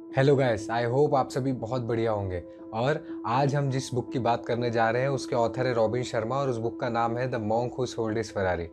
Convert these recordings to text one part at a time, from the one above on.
Hello guys, I hope आप सभी बहुत बढ़िया होंगे। और आज हम जिस बुक की बात करने जा रहे हैं उसके ऑथर है रॉबिन शर्मा और उस बुक का नाम है the monk who sold his Ferrari.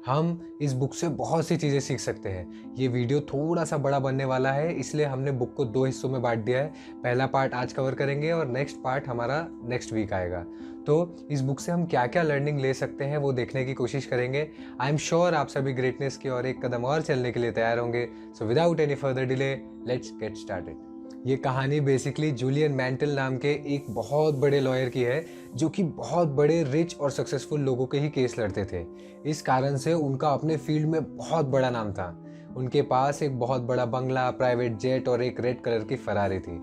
हम इस बुक से बहुत सी चीज़ें सीख सकते हैं। ये वीडियो थोड़ा सा बड़ा बनने वाला है, इसलिए हमने बुक को दो हिस्सों में बांट दिया है। पहला पार्ट आज कवर करेंगे और नेक्स्ट पार्ट हमारा नेक्स्ट वीक आएगा। तो इस बुक से हम क्या क्या लर्निंग ले सकते हैं वो देखने की कोशिश करेंगे। आई एम श्योर आप सभी ग्रेटनेस की और एक कदम और चलने के लिए तैयार होंगे। So without any further delay, let's get started. ये कहानी बेसिकली जूलियन मैंटल नाम के एक बहुत बड़े लॉयर की है, जो कि बहुत बड़े रिच और सक्सेसफुल लोगों के ही केस लड़ते थे। इस कारण से उनका अपने फील्ड में बहुत बड़ा नाम था। उनके पास एक बहुत बड़ा बंगला, प्राइवेट जेट और एक रेड कलर की फरारी थी।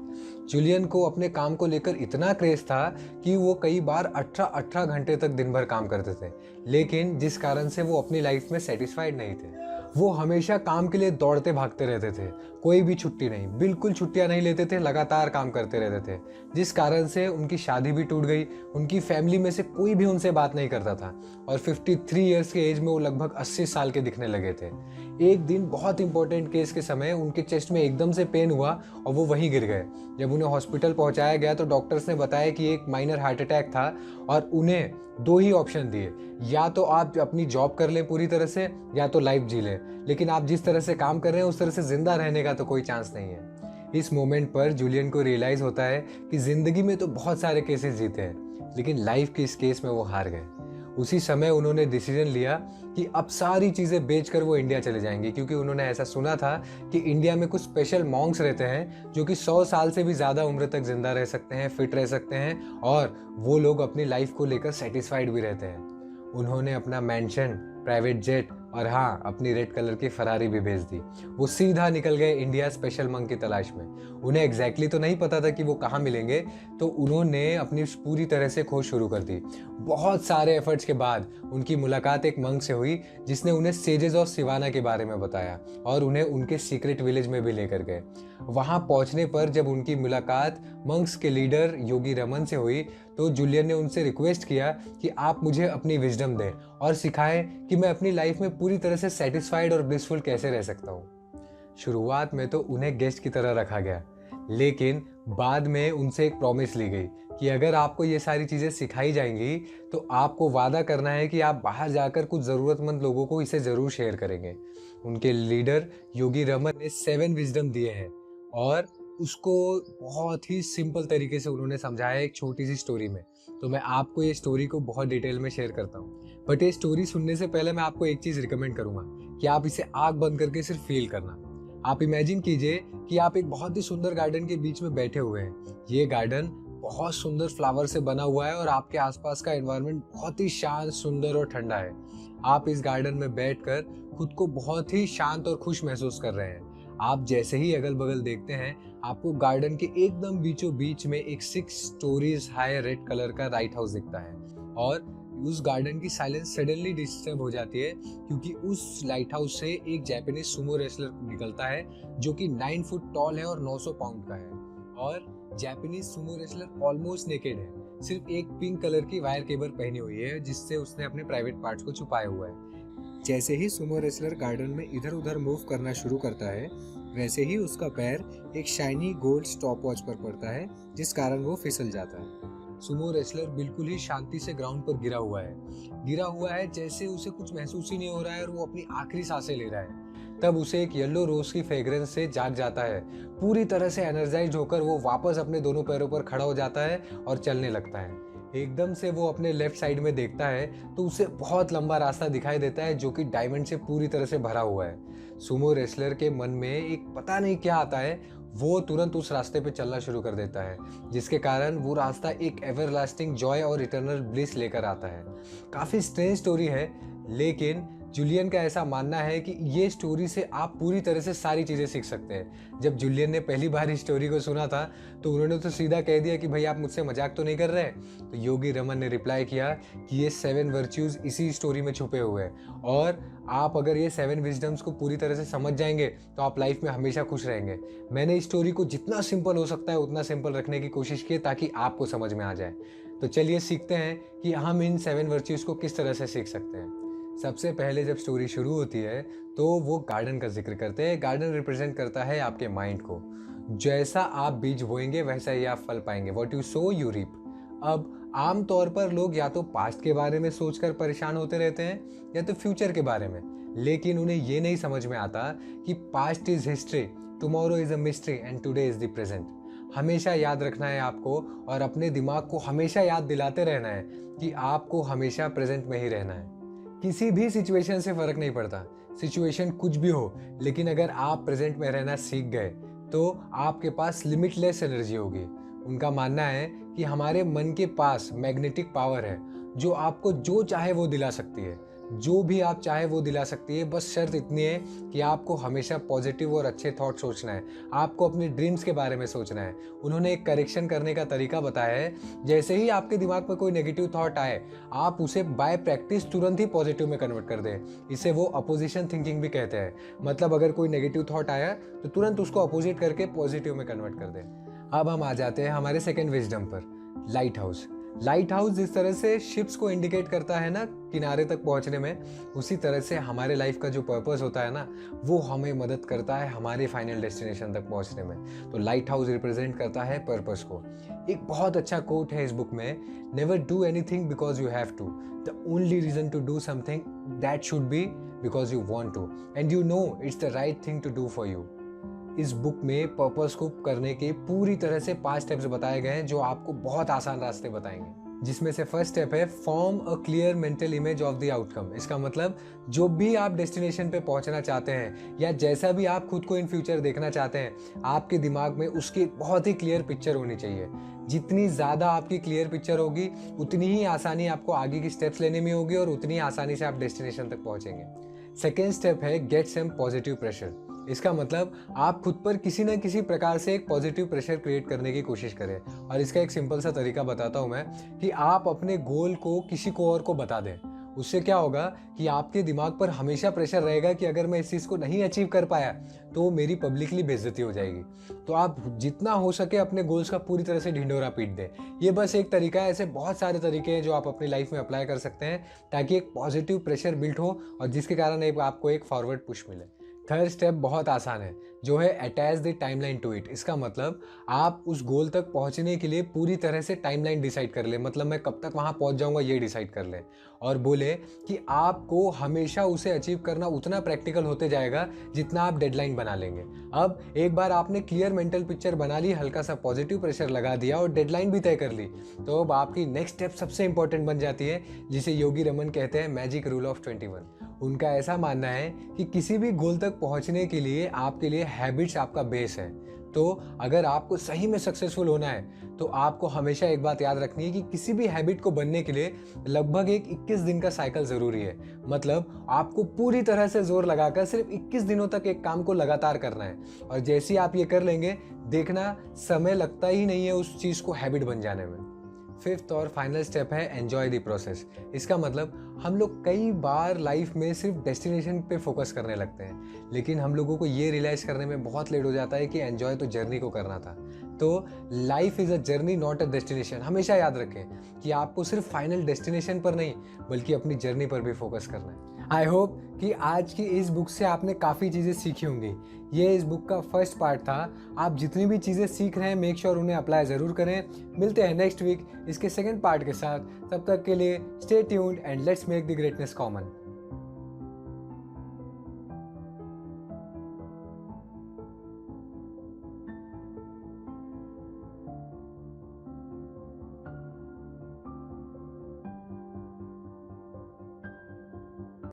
जूलियन को अपने काम को लेकर इतना क्रेज था कि वो कई बार 18-18 घंटे तक दिन भर काम करते थे, लेकिन जिस कारण से वो अपनी लाइफ में सेटिस्फाइड नहीं थे। वो हमेशा काम के लिए दौड़ते भागते रहते थे, कोई भी छुट्टी नहीं, बिल्कुल छुट्टियां नहीं लेते थे, लगातार काम करते रहते थे। जिस कारण से उनकी शादी भी टूट गई, उनकी फैमिली में से कोई भी उनसे बात नहीं करता था और 53 ईयर्स के एज में वो लगभग 80 साल के दिखने लगे थे। एक दिन बहुत इंपॉर्टेंट केस के समय उनके चेस्ट में एकदम से पेन हुआ और वो वहीं गिर गए। जब उन्हें हॉस्पिटल पहुंचाया गया तो डॉक्टर्स ने बताया कि एक माइनर हार्ट अटैक था और उन्हें दो ही ऑप्शन दिए, या तो आप अपनी जॉब कर लें पूरी तरह से, या तो लाइफ जी लें, लेकिन आप जिस तरह से काम कर रहे हैं उस तरह से जिंदा रहने का तो कोई चांस नहीं है। इस मोमेंट पर जूलियन को रियलाइज होता है कि जिंदगी में तो बहुत सारे केसेस जीते हैं, लेकिन लाइफ के इस केस में वो हार गए। उसी समय उन्होंने डिसीजन लिया कि अब सारी चीज़ें बेचकर वो इंडिया चले जाएंगे, क्योंकि उन्होंने ऐसा सुना था कि इंडिया में कुछ स्पेशल मॉन्क्स रहते हैं जो कि 100 साल से भी ज़्यादा उम्र तक जिंदा रह सकते हैं, फिट रह सकते हैं और वो लोग अपनी लाइफ को लेकर सेटिस्फाइड भी रहते हैं। उन्होंने अपना मैंशन, प्राइवेट जेट और हाँ, अपनी रेड कलर की फरारी भी भेज दी। वो सीधा निकल गए इंडिया स्पेशल मंक की तलाश में। उन्हें एग्जैक्टली तो नहीं पता था कि वो कहाँ मिलेंगे, तो उन्होंने अपनी पूरी तरह से खोज शुरू कर दी। बहुत सारे एफर्ट्स के बाद उनकी मुलाकात एक मंक से हुई, जिसने उन्हें सेजेस ऑफ सिवाना के बारे में बताया और उन्हें उनके सीक्रेट विलेज में भी लेकर गए। वहां पहुंचने पर जब उनकी मुलाकात मंक्स के लीडर योगी रमन से हुई, तो जूलियन ने उनसे रिक्वेस्ट किया कि आप मुझे अपनी विजडम दें और सिखाएं कि मैं अपनी लाइफ में पूरी तरह से सेटिस्फाइड और ब्लिसफुल कैसे रह सकता हूँ। शुरुआत में तो उन्हें गेस्ट की तरह रखा गया, लेकिन बाद में उनसे एक प्रॉमिस ली गई कि अगर आपको ये सारी चीज़ें सिखाई जाएंगी तो आपको वादा करना है कि आप बाहर जाकर कुछ ज़रूरतमंद लोगों को इसे ज़रूर शेयर करेंगे। उनके लीडर योगी रमन ने 7 विजडम दिए हैं और उसको बहुत ही सिंपल तरीके से उन्होंने समझाया एक छोटी सी स्टोरी में। तो मैं आपको ये स्टोरी को बहुत डिटेल में शेयर करता हूँ, बट ये स्टोरी सुनने से पहले मैं आपको एक चीज़ रिकमेंड करूँगा कि आप इसे आँख बंद करके सिर्फ फील करना। आप इमेजिन कीजिए कि आप एक बहुत ही सुंदर गार्डन के बीच में बैठे हुए हैं। ये गार्डन बहुत सुंदर फ्लावर से बना हुआ है और आपके आसपास का एनवायरनमेंट बहुत ही शांत, सुंदर और ठंडा है। आप इस गार्डन में बैठकर खुद को बहुत ही शांत और खुश महसूस कर रहे हैं। आप जैसे ही अगल बगल देखते हैं, आपको गार्डन के एकदम बीचों बीच में एक 6 स्टोरीज हाई रेड कलर का लाइट हाउस दिखता है और उस गार्डन की साइलेंस सडनली डिस्टर्ब हो जाती है, क्योंकि उस लाइट हाउस से एक जापानीज सुमो रेसलर निकलता है जो कि 9 फुट टॉल है और 900 पाउंड का है। और Japanese Sumo wrestler almost naked है, सिर्फ एक पिंक कलर की वायर केबल पहनी हुई है जिससे उसने अपने प्राइवेट पार्ट्स को छुपाया हुआ है। जैसे ही सुमो रेसलर गार्डन में इधर उधर मूव करना शुरू करता है, वैसे ही उसका पैर एक शाइनी गोल्ड स्टॉप वॉच पर पड़ता है, जिस कारण वो फिसल जाता है। सुमो रेसलर बिल्कुल ही शांति से ग्राउंड पर गिरा हुआ है जैसे उसे कुछ महसूस ही नहीं हो रहा है और वो अपनी आखिरी सांसें ले रहा है। तब उसे एक येलो रोज की फ्रेग्रेंस से जाग जाता है। पूरी तरह से एनर्जाइज्ड होकर वो वापस अपने दोनों पैरों पर खड़ा हो जाता है और चलने लगता है। एकदम से वो अपने लेफ्ट साइड में देखता है तो उसे बहुत लंबा रास्ता दिखाई देता है जो कि डायमंड से पूरी तरह से भरा हुआ है। सुमो रेसलर के मन में एक पता नहीं क्या आता है, वो तुरंत उस रास्ते पे चलना शुरू कर देता है, जिसके कारण वो रास्ता एक एवरलास्टिंग जॉय और इटर्नल ब्लिस लेकर आता है। काफ़ी स्ट्रेंज स्टोरी है, लेकिन जूलियन का ऐसा मानना है कि ये स्टोरी से आप पूरी तरह से सारी चीज़ें सीख सकते हैं। जब जूलियन ने पहली बार इस स्टोरी को सुना था तो उन्होंने तो सीधा कह दिया कि भाई आप मुझसे मजाक तो नहीं कर रहे। तो योगी रमन ने रिप्लाई किया कि ये 7 वर्च्यूज़ इसी स्टोरी में छुपे हुए हैं और आप अगर ये 7 विजडम्स को पूरी तरह से समझ जाएंगे तो आप लाइफ में हमेशा खुश रहेंगे। मैंने इस स्टोरी को जितना सिंपल हो सकता है उतना सिंपल रखने की कोशिश की ताकि आपको समझ में आ जाए। तो चलिए सीखते हैं कि हम इन 7 वर्च्यूज़ को किस तरह से सीख सकते हैं। सबसे पहले जब स्टोरी शुरू होती है तो वो गार्डन का जिक्र करते हैं। गार्डन रिप्रेजेंट करता है आपके माइंड को। जैसा आप बीज बोएंगे वैसा ही आप फल पाएंगे। What you sow you reap. अब आम तौर पर लोग या तो पास्ट के बारे में सोचकर परेशान होते रहते हैं या तो फ्यूचर के बारे में, लेकिन उन्हें ये नहीं समझ में आता कि past is history, tomorrow is a mystery and today is the present. हमेशा याद रखना है आपको, और अपने दिमाग को हमेशा याद दिलाते रहना है कि आपको हमेशा प्रेजेंट में ही रहना है। किसी भी सिचुएशन से फर्क नहीं पड़ता, सिचुएशन कुछ भी हो, लेकिन अगर आप प्रेजेंट में रहना सीख गए तो आपके पास लिमिटलेस एनर्जी होगी। उनका मानना है कि हमारे मन के पास मैग्नेटिक पावर है जो आपको जो चाहे वो दिला सकती है, जो भी आप चाहे वो दिला सकती है। बस शर्त इतनी है कि आपको हमेशा पॉजिटिव और अच्छे थॉट सोचना है, आपको अपने ड्रीम्स के बारे में सोचना है। उन्होंने एक करेक्शन करने का तरीका बताया है, जैसे ही आपके दिमाग में कोई नेगेटिव थॉट आए आप उसे बाय प्रैक्टिस तुरंत ही पॉजिटिव में कन्वर्ट कर दें। इसे वो अपोजिशन थिंकिंग भी कहते हैं। मतलब अगर कोई नेगेटिव थॉट आया तो तुरंत उसको अपोजिट करके पॉजिटिव में कन्वर्ट कर दें। अब हम आ जाते हैं हमारे सेकेंड विजडम पर, लाइट हाउस। लाइट हाउस जिस तरह से शिप्स को इंडिकेट करता है ना किनारे तक पहुंचने में, उसी तरह से हमारे लाइफ का जो पर्पस होता है ना, वो हमें मदद करता है हमारे फाइनल डेस्टिनेशन तक पहुंचने में। तो लाइट हाउस रिप्रेजेंट करता है पर्पस को। एक बहुत अच्छा कोट है इस बुक में, never do anything because you have to, the only reason to do something that should be because you want to and you know it's the right thing to do for you. इस book में purpose को करने के पूरी तरह से 5 steps बताए गए हैं जो आपको बहुत आसान रास्ते बताएंगे। जिसमें से फर्स्ट स्टेप है form a clear mental image of the outcome. इसका मतलब जो भी आप डेस्टिनेशन पे पहुंचना चाहते हैं या जैसा भी आप खुद को इन फ्यूचर देखना चाहते हैं, आपके दिमाग में उसकी बहुत ही क्लियर पिक्चर होनी चाहिए। जितनी ज़्यादा आपकी क्लियर पिक्चर होगी उतनी ही आसानी आपको आगे की स्टेप्स लेने में होगी और उतनी आसानी से आप डेस्टिनेशन तक पहुंचेंगे। सेकेंड स्टेप है गेट सम पॉजिटिव प्रेशर। इसका मतलब आप खुद पर किसी न किसी प्रकार से एक पॉजिटिव प्रेशर क्रिएट करने की कोशिश करें। और इसका एक सिंपल सा तरीका बताता हूँ मैं, कि आप अपने गोल को किसी को और को बता दें। उससे क्या होगा कि आपके दिमाग पर हमेशा प्रेशर रहेगा कि अगर मैं इस चीज़ को नहीं अचीव कर पाया तो मेरी पब्लिकली बेइज्जती हो जाएगी। तो आप जितना हो सके अपने गोल्स का पूरी तरह से ढिंढोरा पीट दें। ये बस एक तरीका है, ऐसे बहुत सारे तरीके हैं जो आप अपनी लाइफ में अप्लाई कर सकते हैं ताकि एक पॉजिटिव प्रेशर बिल्ड हो और जिसके कारण आपको एक फॉरवर्ड पुश मिले। थर्ड स्टेप बहुत आसान है, जो है attach the timeline to it. इसका मतलब आप उस गोल तक पहुंचने के लिए पूरी तरह से टाइमलाइन डिसाइड कर लें। मतलब मैं कब तक वहां पहुंच जाऊंगा ये डिसाइड कर लें, और बोले कि आपको हमेशा उसे अचीव करना उतना प्रैक्टिकल होते जाएगा जितना आप डेडलाइन बना लेंगे। अब एक बार आपने क्लियर मेंटल पिक्चर बना ली, हल्का सा पॉजिटिव प्रेशर लगा दिया और डेडलाइन भी तय कर ली, तो अब आपकी नेक्स्ट स्टेप सबसे इंपॉर्टेंट बन जाती है, जिसे योगी रमन कहते हैं मैजिक रूल ऑफ 21। उनका ऐसा मानना है कि किसी भी गोल तक पहुंचने के लिए आपके लिए हैबिट्स आपका बेस है। तो अगर आपको सही में सक्सेसफुल होना है तो आपको हमेशा एक बात याद रखनी है कि किसी भी हैबिट को बनने के लिए लगभग एक 21 दिन का साइकिल ज़रूरी है। मतलब आपको पूरी तरह से जोर लगाकर सिर्फ 21 दिनों तक एक काम को लगातार करना है, और जैसे ही आप ये कर लेंगे देखना समय लगता ही नहीं है उस चीज़ को हैबिट बन जाने में। फिफ्थ और फाइनल स्टेप है एन्जॉय द प्रोसेस। इसका मतलब हम लोग कई बार लाइफ में सिर्फ डेस्टिनेशन पे फोकस करने लगते हैं, लेकिन हम लोगों को ये रियलाइज़ करने में बहुत लेट हो जाता है कि एन्जॉय तो जर्नी को करना था। तो life is a journey not a destination. हमेशा याद रखें कि आपको सिर्फ फाइनल डेस्टिनेशन पर नहीं बल्कि अपनी जर्नी पर भी फोकस करना है। आई होप कि आज की इस बुक से आपने काफ़ी चीज़ें सीखी होंगी। ये इस बुक का फर्स्ट पार्ट था। आप जितनी भी चीज़ें सीख रहे हैं मेक श्योर उन्हें अप्लाई ज़रूर करें। मिलते हैं नेक्स्ट वीक इसके सेकंड पार्ट के साथ। तब तक के लिए stay tuned and let's make the greatness common.